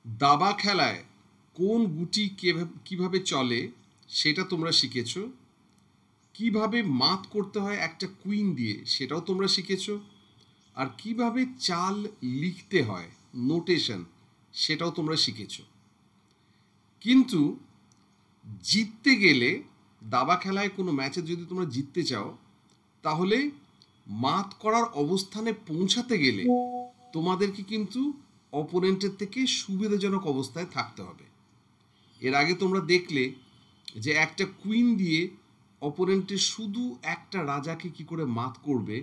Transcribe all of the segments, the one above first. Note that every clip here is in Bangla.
দাবা খেলায় কোন গুটি কিভাবে চলে সেটা তোমরা শিখেছ। কিভাবে মাত করতে হয় একটা কুইন দিয়ে সেটাও তোমরা শিখেছ। আর কিভাবে চাল লিখতে হয় নোটেশন সেটাও তোমরা শিখেছ। কিন্তু জিততে গেলে দাবা খেলায় কোনো ম্যাচে যদি তোমরা জিততে চাও তাহলে মাত করার অবস্থানে পৌঁছাতে গেলে তোমাদেরকে কিন্তু অপোনেন্টের থেকে সুবিধাজনক অবস্থায় থাকতে হবে। এর আগে তোমরা দেখলে যে একটা কুইন দিয়ে অপোনেন্টের শুধু একটা রাজাকে কি করে মাত করবে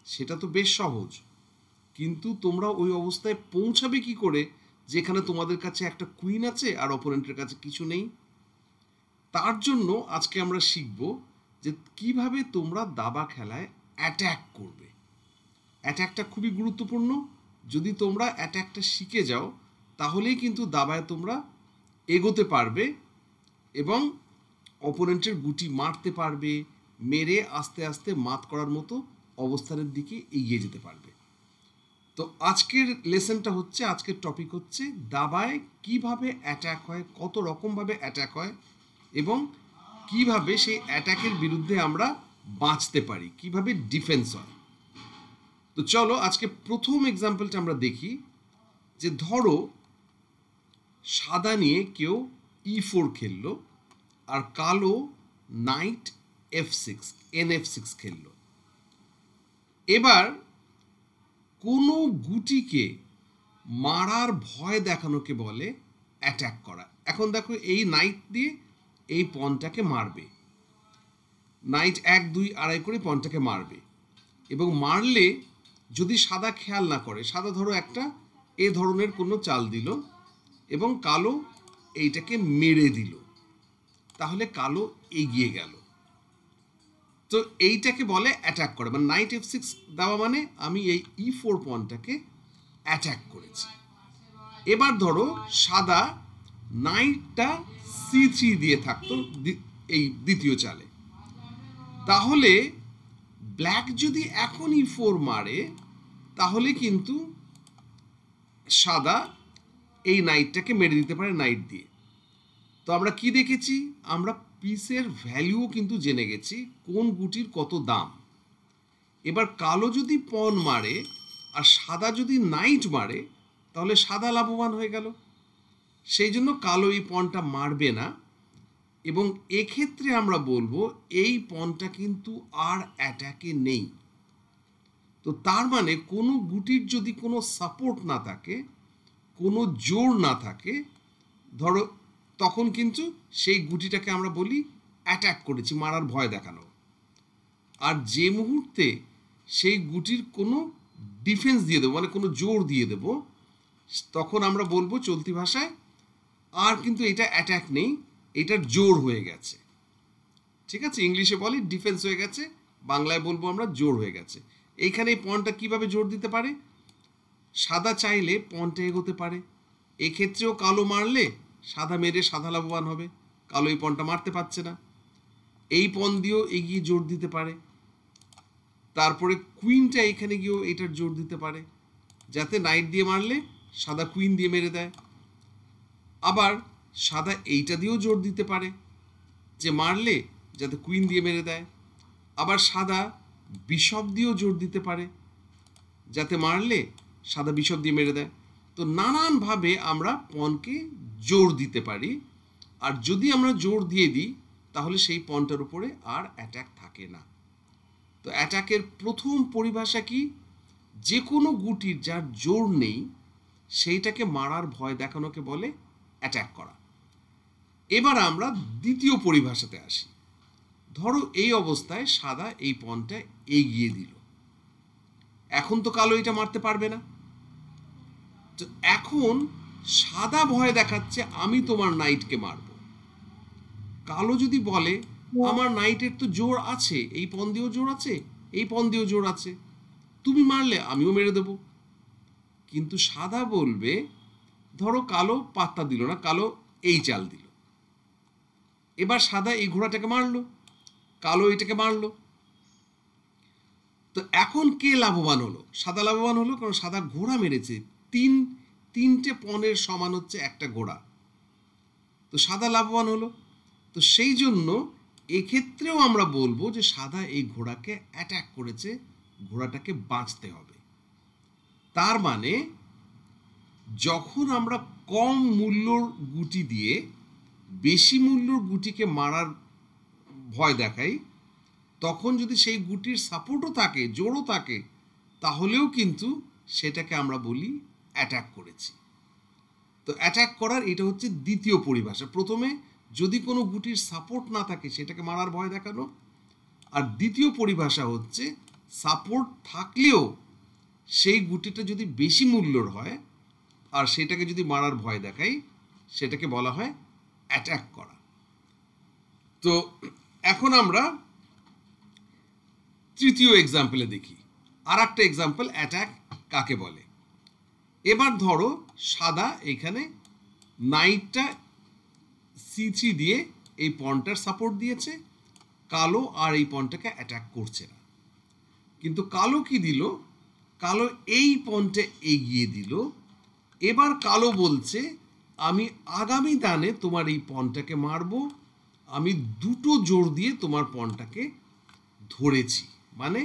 সেটা তো বেশ সহজ, কিন্তু তোমরা ওই অবস্থায় পৌঁছাবে কি করে যেখানে তোমাদের কাছে একটা কুইন আছে আর অপোনেন্টের কাছে কিছু নেই। তার জন্য আজকে আমরা শিখব যে কিভাবে তোমরা দাবা খেলায় অ্যাট্যাক করবে। অ্যাট্যাকটা খুবই গুরুত্বপূর্ণ। যদি তোমরা অ্যাট্যাকটা শিখে যাও তাহলেই কিন্তু দাবায় তোমরা এগোতে পারবে এবং অপোনেন্টের গুটি মারতে পারবে, মেরে আস্তে আস্তে মাত করার মতো অবস্থানের দিকে এগিয়ে যেতে পারবে। তো আজকের লেসনটা হচ্ছে, আজকের টপিক হচ্ছে দাবায় কিভাবে অ্যাট্যাক হয়, কত রকমভাবে অ্যাট্যাক হয় এবং কিভাবে সেই অ্যাট্যাকের বিরুদ্ধে আমরা বাঁচতে পারি, কিভাবে ডিফেন্স হয়। তো চলো আজকে প্রথম এক্সাম্পলটা আমরা দেখি। যে ধরো সাদা নিয়ে কেউ E4 খেললো আর কালো নাইট F6 NF6 খেললো। এবার কোনো গুটিকে মারার ভয় দেখানোকে বলে অ্যাট্যাক করা। এখন দেখো এই নাইট দিয়ে এই পনটাকে মারবে, নাইট 1 2 আড়াই করে পনটাকে মারবে এবং মারলে যদি সাদা খেয়াল না করে, সাদা ধরো একটা এ ধরনের কোনো চাল দিল এবং কালো এইটাকে মেরে দিল, তাহলে কালো এগিয়ে গেল। তো এইটাকে বলে অ্যাট্যাক করে, মানে নাইট F6 দেওয়া মানে আমি এই E4 পনটাকে অ্যাট্যাক করেছি। এবার ধরো সাদা নাইটটা C3 দিয়ে থাকতো এই দ্বিতীয় চালে, তাহলে ব্ল্যাক যদি এখন E4 মারে তাহলে কিন্তু সাদা এই নাইটটাকে মেরে দিতে পারে নাইট দিয়ে। তো আমরা কি দেখেছি, আমরা পিসের ভ্যালুও কিন্তু জেনে গেছি কোন গুটির কত দাম। এবার কালো যদি পন মারে আর সাদা যদি নাইট মারে তাহলে সাদা লাভবান হয়ে গেল, সেই জন্য কালো এই পনটা মারবে না এবং এক্ষেত্রে আমরা বলবো এই পনটা কিন্তু আর অ্যাট্যাকে নেই। তো তার মানে কোনো গুটির যদি কোনো সাপোর্ট না থাকে, কোনো জোর না থাকে, ধরো তখন কিন্তু সেই গুটিটাকে আমরা বলি অ্যাট্যাক করেছি, মারার ভয় দেখানো। আর যে মুহূর্তে সেই গুটির কোনো ডিফেন্স দিয়ে দেবো, মানে কোনো জোর দিয়ে দেব, তখন আমরা বলবো চলতি ভাষায় আর কিন্তু এটা অ্যাট্যাক নেই, এটার জোর হয়ে গেছে। ঠিক আছে, ইংলিশে বলি ডিফেন্স হয়ে গেছে, বাংলায় বলবো আমরা জোর হয়ে গেছে। এইখানে এই পনটা কিভাবে জোর দিতে পারে, সাদা চাইলে পনটা এগোতে পারে, এক্ষেত্রেও কালো মারলে সাদা মেরে সাদা লাভবান হবে, কালো এই পনটা মারতে পারছে না, এই পন দিয়েও এগিয়ে জোর দিতে পারে। তারপরে কুইনটা এখানে গিয়েও এটার জোর দিতে পারে, যাতে নাইট দিয়ে মারলে সাদা কুইন দিয়ে মেরে দেয়। আবার সাদা এইটা দিয়েও জোর দিতে পারে যে মারলে যাতে কুইন দিয়ে মেরে দেয়। আবার সাদা বিশপ দিয়েও জোর দিতে পারে যাতে মারলে সাদা বিশপ দিয়ে মেরে দেয়। তো নানানভাবে আমরা পনকে জোর দিতে পারি, আর যদি আমরা জোর দিয়ে দিই তাহলে সেই পনটার উপরে আর অ্যাট্যাক থাকে না। তো অ্যাট্যাকের প্রথম পরিভাষা কি, যে কোনো গুটির যার জোর নেই সেইটাকে মারার ভয় দেখানোকে বলে অ্যাট্যাক করা। এবার আমরা দ্বিতীয় পরিভাষাতে আসি। ধরো এই অবস্থায় সাদা এই পনটা এগিয়ে দিল, এখন তো কালো এটা মারতে পারবে না। তো এখন সাদা ভয় দেখাচ্ছে আমি তোমার নাইটকে মারব। কালো যদি বলে আমার নাইটের তো জোর আছে, এই পন দিয়েও জোর আছে, এই পন দিয়েও জোর আছে, তুমি মারলে আমিও মেরে দেব। কিন্তু সাদা বলবে, ধরো কালো পাত্তা দিল না, কালো এই চাল দিল, এবার সাদা এই ঘোড়াটাকে মারলো, কালো এটাকে মারলো, তো এখন কে লাভবান হলো, সাদা লাভবান হলো, কারণ সাদা ঘোড়া মেরেছে, 3টে পনের সমান হচ্ছে একটা ঘোড়া, তো সাদা লাভবান হলো। তো সেই জন্য এক্ষেত্রেও আমরা বলবো যে সাদা এই ঘোড়াকে অ্যাটাক করেছে, ঘোড়াটাকে বাঁচতে হবে। তার মানে যখন আমরা কম মূল্যর গুটি দিয়ে বেশি মূল্যর গুটিকে মারার ভয় দেখাই, তখন যদি সেই গুটির সাপোর্টও থাকে, জোরও থাকে, তাহলেও কিন্তু সেটাকে আমরা বলি অ্যাটাক করেছি। তো অ্যাটাক করার এটা হচ্ছে দ্বিতীয় পরিভাষা। প্রথমে যদি কোনো গুটির সাপোর্ট না থাকে সেটাকে মারার ভয় দেখানো, আর দ্বিতীয় পরিভাষা হচ্ছে সাপোর্ট থাকলেও সেই গুটিটা যদি বেশি মূল্যর হয় আর সেটাকে যদি মারার ভয় দেখাই, সেটাকে বলা হয় অ্যাটাক করা। তো এখন আমরা তৃতীয় এক্সাম্পলে দেখি, আর একটা এক্সাম্পল অ্যাটাক কাকে বলে। এবার ধরো সাদা এখানে নাইটটা C3 দিয়ে এই পনটার সাপোর্ট দিয়েছে, কালো আর এই পনটাকে অ্যাটাক করছে না। কিন্তু কালো কি দিল, কালো এই পনটা এগিয়ে দিল। এবার কালো বলছে আমি আগামী দানে তোমার এই পনটাকে মারব, আমি দুটো জোর দিয়ে তোমার পনটাকে ধরেছি, মানে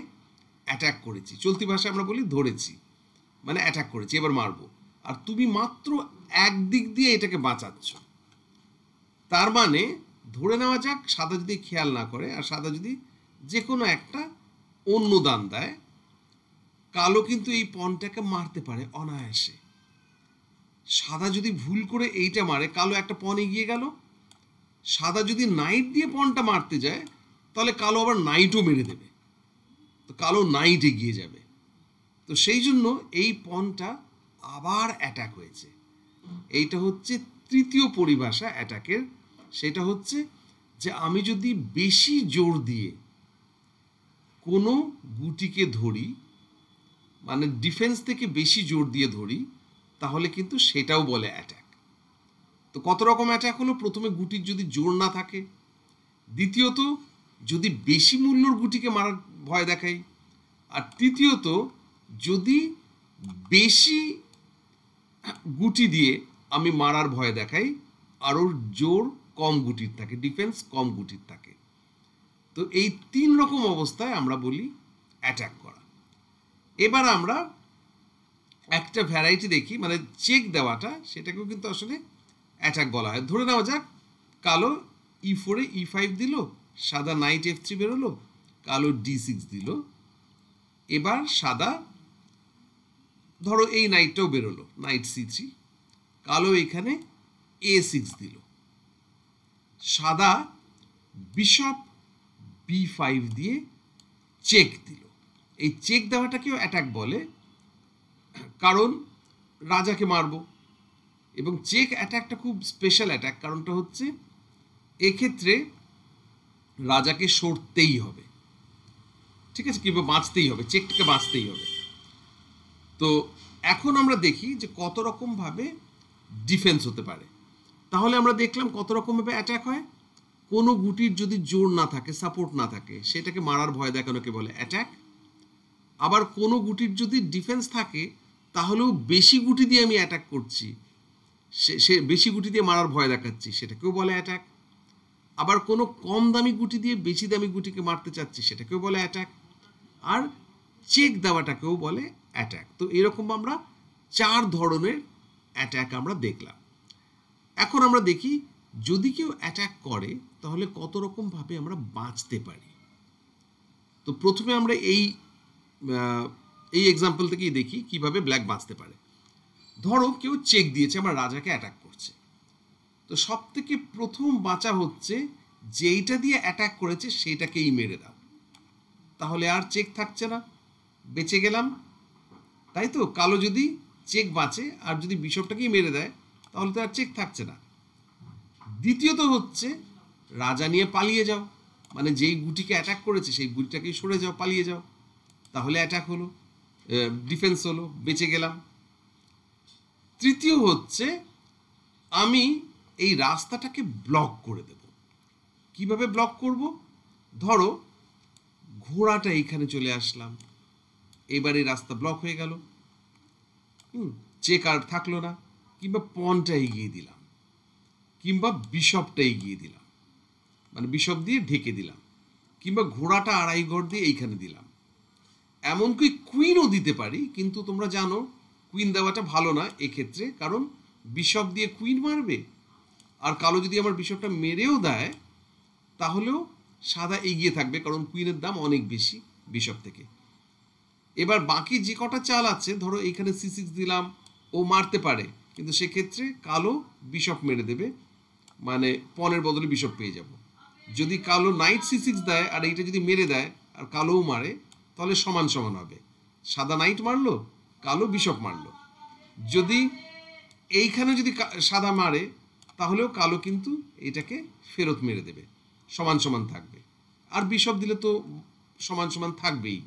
অ্যাটাক করেছি। চলতি ভাষায় আমরা বলি ধরেছি, মানে অ্যাটাক করেছি, এবার মারবো। আর তুমি মাত্র একদিক দিয়ে এটাকে বাঁচাচ্ছ। তার মানে ধরে নেওয়া যাক সাদা যদি খেয়াল না করে আর সাদা যদি যে কোনো একটা অন্য দান দেয়, কালো কিন্তু এই পনটাকে মারতে পারে অনায়াসে। সাদা যদি ভুল করে এইটা মারে, কালো একটা পন এগিয়ে গেল। সাদা যদি নাইট দিয়ে পনটা মারতে যায়, তাহলে কালো আবার নাইটও মেরে দেবে, তো কালো নাইট এগিয়ে যাবে। তো সেই জন্য এই পনটা আবার অ্যাটাক হয়েছে। এইটা হচ্ছে তৃতীয় পরিভাষা অ্যাটাকের। সেটা হচ্ছে যে আমি যদি বেশি জোর দিয়ে কোনো গুটিকে ধরি, মানে ডিফেন্স থেকে বেশি জোর দিয়ে ধরি, তাহলে কিন্তু সেটাও বলে অ্যাটাক। তো কত রকম অ্যাটাক হলো, প্রথমে গুটির যদি জোর না থাকে, দ্বিতীয়ত যদি বেশি মূল্যর গুটিকে মারার ভয় দেখাই, আর তৃতীয়ত যদি বেশি গুটি দিয়ে আমি মারার ভয় দেখাই আর ওর জোর কম গুটির থাকে, ডিফেন্স কম গুটির থাকে। তো এই 3 রকম অবস্থায় আমরা বলি অ্যাটাক করা। এবার আমরা একটা ভ্যারাইটি দেখি, মানে চেক দেওয়াটা, সেটাকেও কিন্তু আসলে অ্যাটাক বলা হয়। ধরে নেওয়া যাক কালো E4 এ E5 দিল, সাদা নাইট F3 বেরোলো, কালো D6 দিল। এবার সাদা ধরো এই নাইটটাও বেরোলো, নাইট C3, কালো এখানে A6 দিল। সাদা বিশপ B5 দিয়ে চেক দিল। এই চেক দেওয়াটাকেও অ্যাটাক বলে, কারণ রাজাকে মারবো। এবং চেক অ্যাটাকটা খুব স্পেশাল অ্যাটাক, কারণটা হচ্ছে এক্ষেত্রে রাজাকে সরতেই হবে, ঠিক আছে, কিংবা বাঁচতেই হবে, চেকটাকে বাঁচতেই হবে। তো এখন আমরা দেখি যে কত রকমভাবে ডিফেন্স হতে পারে। তাহলে আমরা দেখলাম কত রকমভাবে অ্যাটাক হয়। কোনো গুটির যদি জোর না থাকে, সাপোর্ট না থাকে, সেটাকে মারার ভয় দেখানোকে বলে অ্যাটাক। আবার কোনো গুটির যদি ডিফেন্স থাকে, তাহলেও বেশি গুটি দিয়ে আমি অ্যাটাক করছি, সে বেশি গুটি দিয়ে মারার ভয় দেখাচ্ছি, সেটাকেও বলে অ্যাটাক। আবার কোনো কম দামি গুটি দিয়ে বেশি দামি গুটিকে মারতে চাচ্ছি, সেটাকেও বলে অ্যাটাক। আর চেক দেওয়াটাকেও বলে অ্যাটাক। তো এরকম আমরা 4 ধরনের অ্যাটাক আমরা দেখলাম। এখন আমরা দেখি যদি কেউ অ্যাটাক করে তাহলে কত রকমভাবে আমরা বাঁচতে পারি। তো প্রথমে আমরা এই এক্সাম্পল থেকেই দেখি কিভাবে ব্ল্যাক বাঁচতে পারে। ধরো কেউ চেক দিয়েছে, আমার রাজাকে অ্যাটাক করছে। তো সব থেকে প্রথম বাঁচা হচ্ছে যেইটা দিয়ে অ্যাটাক করেছে সেইটাকেই মেরে দাও, তাহলে আর চেক থাকছে না, বেঁচে গেলাম, তাই তো। কালো যদি চেক বাঁচে আর যদি বিশপটাকেই মেরে দেয়, তাহলে তো আর চেক থাকছে না। দ্বিতীয়ত হচ্ছে রাজা নিয়ে পালিয়ে যাও, মানে যেই গুটিকে অ্যাটাক করেছে সেই গুটিটাকেই সরে যাও, পালিয়ে যাও, তাহলে অ্যাটাক হলো, ডিফেন্স হলো, বেঁচে গেলাম। তৃতীয় হচ্ছে আমি এই রাস্তাটাকে ব্লক করে দেব। কিভাবে ব্লক করব? ধরো ঘোড়াটা এইখানে চলে আসলাম, এবার এই রাস্তা ব্লক হয়ে গেল, চেক আর থাকলো না। কিংবা পনটা এগিয়ে দিলাম, কিংবা বিশপটা এগিয়ে দিলাম, মানে বিশপ দিয়ে ঢেকে দিলাম, কিংবা ঘোড়াটা আড়াই ঘর দিয়ে এইখানে দিলাম। এমনকি কুইনও দিতে পারি, কিন্তু তোমরা জানো কুইন দেওয়াটা ভালো না এক্ষেত্রে, কারণ বিশপ দিয়ে কুইন মারবে, আর কালো যদি আমার বিশপটা মেরেও দেয় তাহলেও সাদা এগিয়ে থাকবে, কারণ কুইনের দাম অনেক বেশি বিশপ থেকে। এবার বাকি যে কটা চাল আছে, ধরো এইখানে c6 দিলাম, ও মারতে পারে, কিন্তু সেক্ষেত্রে কালো বিশপ মেরে দেবে, মানে পনের বদলে বিশপ পেয়ে যাব। যদি কালো নাইট c6 দেয় আর এইটা যদি মেরে দেয় আর কালোও মারে, তাহলে সমান সমান হবে, সাদা নাইট মারলো, কালো বিশপ মারলো। যদি এইখানে যদি সাদা মারে তাহলেও কালো কিন্তু এটাকে ফেরত মেরে দেবে, সমান সমান থাকবে, আর বিশপ দিলে তো সমান সমান থাকবেই।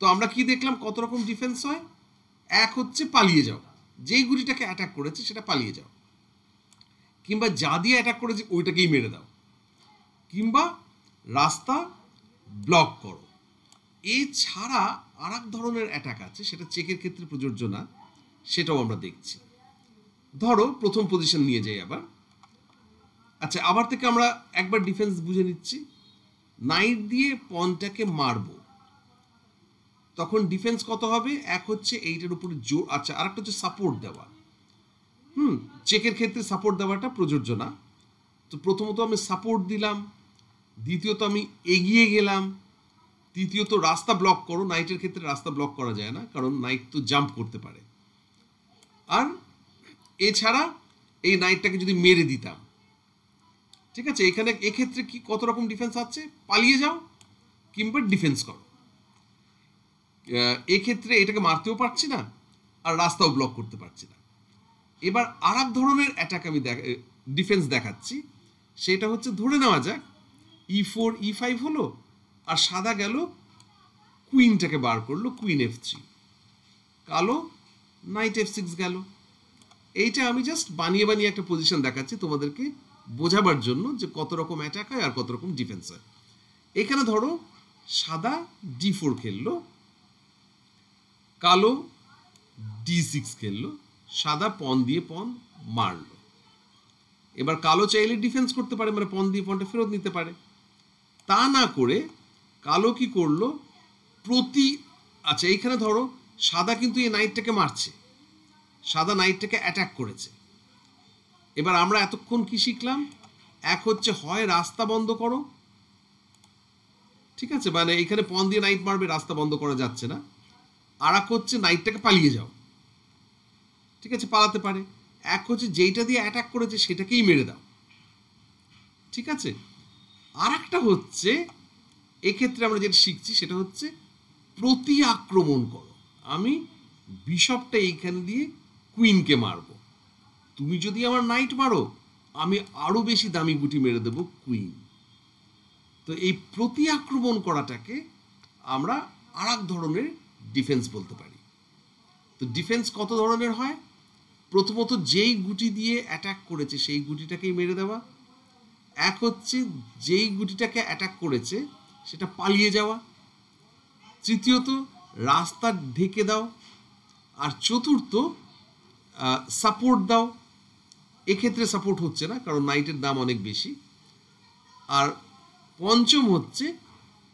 তো আমরা কি দেখলাম কত রকম ডিফেন্স হয়। এক হচ্ছে পালিয়ে যাও, যেই গুটিটাকে অ্যাটাক করেছে সেটা পালিয়ে যাও, কিংবা যা দিয়ে অ্যাটাক করেছে ওইটাকেই মেরে দাও, কিংবা রাস্তা ব্লক করো। এছাড়া আর এক ধরনের অ্যাটাক আছে, সেটা চেকের ক্ষেত্রে প্রযোজ্য না, সেটাও আমরা দেখছি। ধরো প্রথম পজিশন নিয়ে যাই আবার। আচ্ছা, আবার থেকে আমরা একবার ডিফেন্স বুঝে নিচ্ছি। নাইট দিয়ে পনটাকে মারবো, তখন ডিফেন্স কত হবে? এক হচ্ছে এইটার উপরে জোর। আচ্ছা, আর একটা হচ্ছে সাপোর্ট দেওয়া। চেকের ক্ষেত্রে সাপোর্ট দেওয়াটা প্রযোজ্য না। তো প্রথমত আমি সাপোর্ট দিলাম, দ্বিতীয়ত আমি এগিয়ে গেলাম, তৃতীয়ত রাস্তা ব্লক করো। নাইটের ক্ষেত্রে রাস্তা ব্লক করা যায় না, কারণ নাইট তো জাম্প করতে পারে। আর এছাড়া এই নাইটটাকে যদি মেরে দিতাম, ঠিক আছে, এখানে এক্ষেত্রে কি কত রকম ডিফেন্স আছে? পালিয়ে যাও কিংবা ডিফেন্স করো। এক্ষেত্রে এটাকে মারতেও পারছি না আর রাস্তাও ব্লক করতে পারছি না। এবার আর এক ধরনের অ্যাটাক আমি ডিফেন্স দেখাচ্ছি, সেটা হচ্ছে ধরে নেওয়া যাক e4 e5 হলো, আর সাদা গেল কুইনটাকে বার করলো, কুইন f3, কালো নাইট f6 গেল। এইটা আমি জাস্ট বানিয়ে বানিয়ে একটা পজিশন দেখাচ্ছি তোমাদেরকে বোঝাবার জন্য যে কত রকম অ্যাটাক হয় আর কত রকম ডিফেন্স হয়। এখানে ধরো সাদা d4 খেললো, কালো d6 খেললো, সাদা পন দিয়ে পন মারলো। এবার কালো চাইলে ডিফেন্স করতে পারে, মানে পন দিয়ে পনটা ফেরত নিতে পারে। তা না করে কালো কি করলো? আচ্ছা, এইখানে ধরো সাদা কিন্তু এই নাইটটাকে মারছে, সাদা নাইটটাকে অ্যাটাক করেছে। এবার আমরা এতক্ষণ কি শিখলাম? এক হচ্ছে হয় রাস্তা বন্ধ করো, ঠিক আছে, মানে এইখানে পন দিয়ে নাইট মারবে, রাস্তা বন্ধ করা যাচ্ছে না। আর এক হচ্ছে নাইটটাকে পালিয়ে যাও, ঠিক আছে, পালাতে পারে। এক হচ্ছে যেইটা দিয়ে অ্যাটাক করেছে সেটাকেই মেরে দাও, ঠিক আছে। আর একটা হচ্ছে এক্ষেত্রে আমরা যেটা শিখছি সেটা হচ্ছে প্রতি আক্রমণ করো। আমি বিশপটা এইখানে দিয়ে কুইনকে মারবো, তুমি যদি আমার নাইট মারো আমি আরো বেশি দামি গুটি মেরে দেবো কুইন। তো এই প্রতি আক্রমণ করাটাকে আমরা আর এক ধরনের ডিফেন্স বলতে পারি। তো ডিফেন্স কত ধরনের হয়? প্রথমত যেই গুটি দিয়ে অ্যাটাক করেছে সেই গুটিটাকেই মেরে দেওয়া। এক হচ্ছে যেই গুটিটাকে অ্যাটাক করেছে সেটা পালিয়ে যাওয়া। তৃতীয়ত রাস্তা ঢেকে দাও। আর চতুর্থ সাপোর্ট দাও। এক্ষেত্রে সাপোর্ট হচ্ছে না, কারণ নাইটের দাম অনেক বেশি। আর পঞ্চম হচ্ছে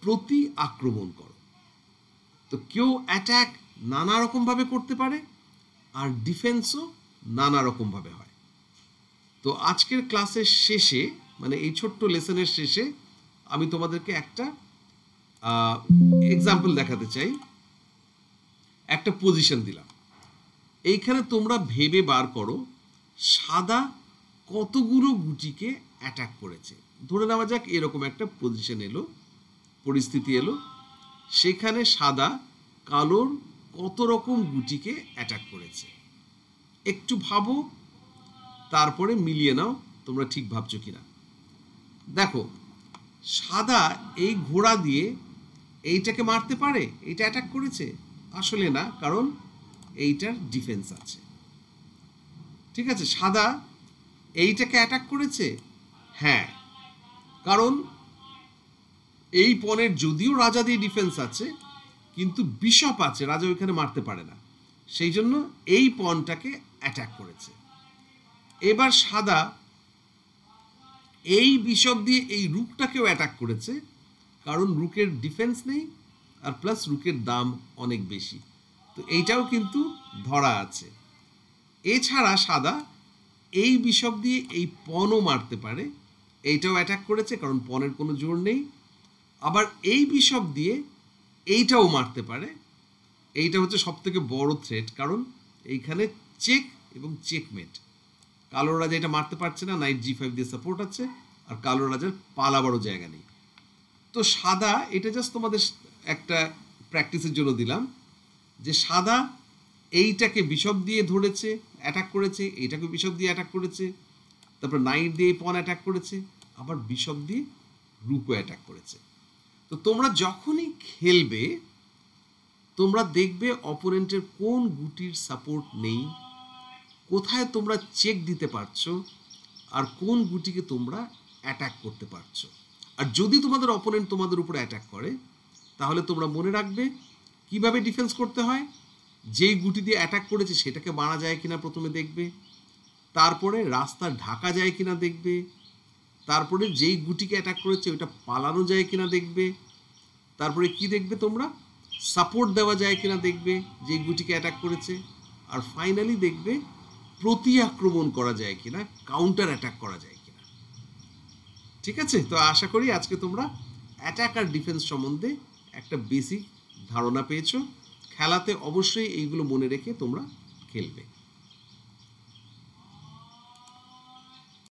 প্রতি আক্রমণ করো। তো কেউ অ্যাটাক নানা রকমভাবে করতে পারে, আর ডিফেন্সও নানা রকমভাবে হয়। তো আজকের ক্লাসের শেষে, মানে এই ছোট্ট লেসনের শেষে, আমি তোমাদেরকে একটা এক্সাম্পল দেখাতে চাই। একটা পজিশন দিলাম, এইখানে তোমরা ভেবে বার করো সাদা কতগুলো গুটিকে অ্যাটাক করেছে। ধরে নেওয়া যাক এরকম একটা পজিশন এলো, পরিস্থিতি এলো, সেখানে সাদা কালোর কত রকম গুটিকে অ্যাটাক করেছে। একটু ভাবো, তারপরে মিলিয়ে নাও তোমরা ঠিক ভাবছো কিনা। দেখো, সাদা এই ঘোড়া দিয়ে এইটাকে মারতে পারে, এইটা অ্যাটাক করেছে? আসলে না, কারণ এইটার ডিফেন্স আছে, ঠিক আছে। সাদা এইটাকে অ্যাটাক করেছে? হ্যাঁ, কারণ এই পনের যদিও রাজা দিয়ে ডিফেন্স আছে, কিন্তু বিশপ আছে, রাজা ওইখানে মারতে পারে না, সেই জন্য এই পনটাকে অ্যাটাক করেছে। এবার সাদা এই বিশপ দিয়ে এই রুকটাকেও অ্যাটাক করেছে, কারণ রুকের ডিফেন্স নেই আর প্লাস রুকের দাম অনেক বেশি, তো এইটাও কিন্তু ধরা আছে। এছাড়া সাদা এই বিশপ দিয়ে এই পনও মারতে পারে, এইটাও অ্যাটাক করেছে কারণ পনের কোনো জোর নেই। আবার এই বিশপ দিয়ে এইটাও মারতে পারে, এইটা হচ্ছে সব থেকে বড় থ্রেট, কারণ এইখানে চেক এবং চেকমেট। কালো রাজা এটা মারতে পারছে না, নাইট জি5 দিয়ে সাপোর্ট আছে, আর কালো রাজার পালাবারও জায়গা নেই। তো সাদা, এটা জাস্ট তোমাদের একটা প্র্যাকটিসের জন্য দিলাম, যে সাদা এইটাকে বিশপ দিয়ে ধরেছে, অ্যাটাক করেছে, এইটাকে বিশপ দিয়ে অ্যাটাক করেছে, তারপর নাইট দিয়ে পন অ্যাটাক করেছে, আবার বিশপ দিয়ে রুকও অ্যাটাক করেছে। তো তোমরা যখনই খেলবে তোমরা দেখবে অপোনেন্টের কোন গুটির সাপোর্ট নেই, কোথায় তোমরা চেক দিতে পারছো, আর কোন গুটিকে তোমরা অ্যাটাক করতে পারছো। আর যদি তোমাদের অপোনেন্ট তোমাদের উপরে অ্যাটাক করে তাহলে তোমরা মনে রাখবে কিভাবে ডিফেন্স করতে হয়। যেই গুটি দিয়ে অ্যাটাক করেছে সেটাকে মারা যায় কিনা প্রথমে দেখবে, তারপরে রাস্তা ঢাকা যায় কিনা দেখবে, তারপরে যেই গুটিকে অ্যাটাক করেছে ওটা পালানো যায় কিনা দেখবে, তারপরে কি দেখবে তোমরা, সাপোর্ট দেওয়া যায় কিনা দেখবে যেই গুটিকে অ্যাটাক করেছে, আর ফাইনালি দেখবে প্রতি আক্রমণ করা যায় কিনা, কাউন্টার অ্যাটাক করা যায় কিনা। ঠিক আছে, তো আশা করি আজকে তোমরা অ্যাটাক আর ডিফেন্স সম্বন্ধে একটা বেসিক ধারণা পেয়েছো। খেলাতে অবশ্যই এইগুলো মনে রেখে তোমরা খেলবে।